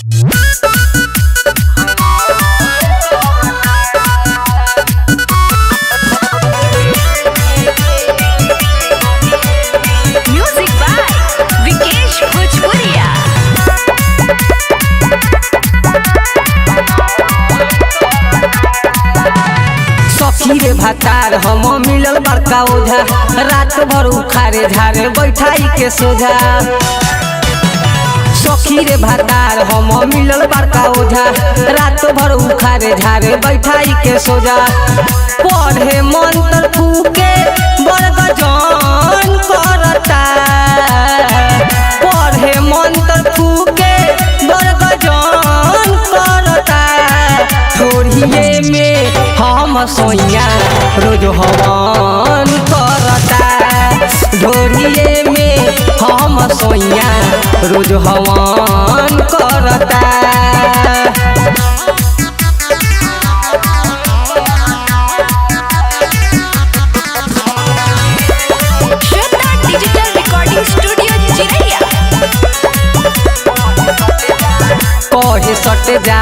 Music by Vikesh भोजपुरिया। सखी रे भातार हम मिलल बड़का ओझा, रात भर उखारे झारे बैठाई के सोझा। सखी रे भातार हम मिलल बड़का ओझा, रात भर उखारे झारे बैठाई के सोझा। पढ़े मंत्र फूके बड़ गजन करता, पढ़े मंत्र फूके बड़ गजन करता। थोड़िए में हम सोइया रोज हवन करता, ढोरिए में हम सोइया रोज हवन करता। श्वेता डिजिटल रिकॉर्डिंग स्टूडियो चिरैया। कहे सट जा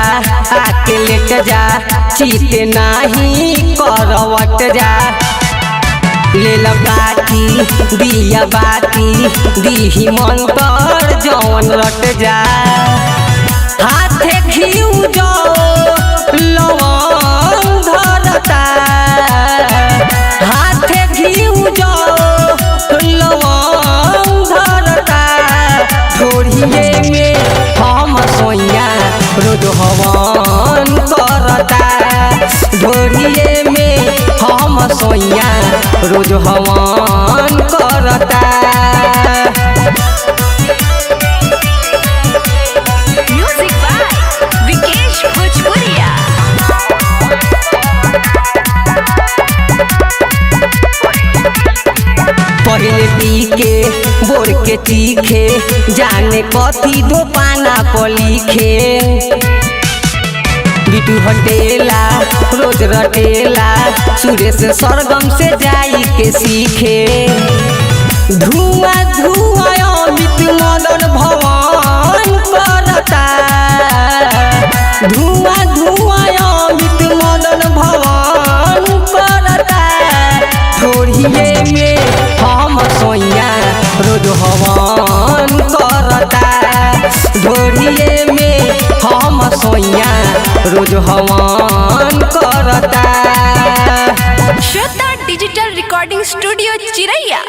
आके लेट जा, चीते नाही करवट जा। ले बाकी दिया बाकी दीही मंतर जवन रट जा। हाथे घिउ जो लवंग धरता, हाथे घिउ जो लवंग धरता। थोड़िए में हम सोइया रोज हवन करता, ढोरिए में हम सोइया रोज हवन करता। म्यूजिक बाय विकेश भोजपुरिया। पहले पी के बोर के चीखे, जाने कथी दो पाना पर लिखे। बिटू हटेला रोज रटेला, सुरेश सरगम से जाई के सीखे। धुआं धुआं अमित मदन भवन करता, धुआं धुआं अमित मदन भवन करता। थोड़िए में हम सोइया रोज हवन करता, ढोरिए में हम सोइया रोज हवन करता। श्वेता डिजिटल रिकॉर्डिंग स्टूडियो चिरैया।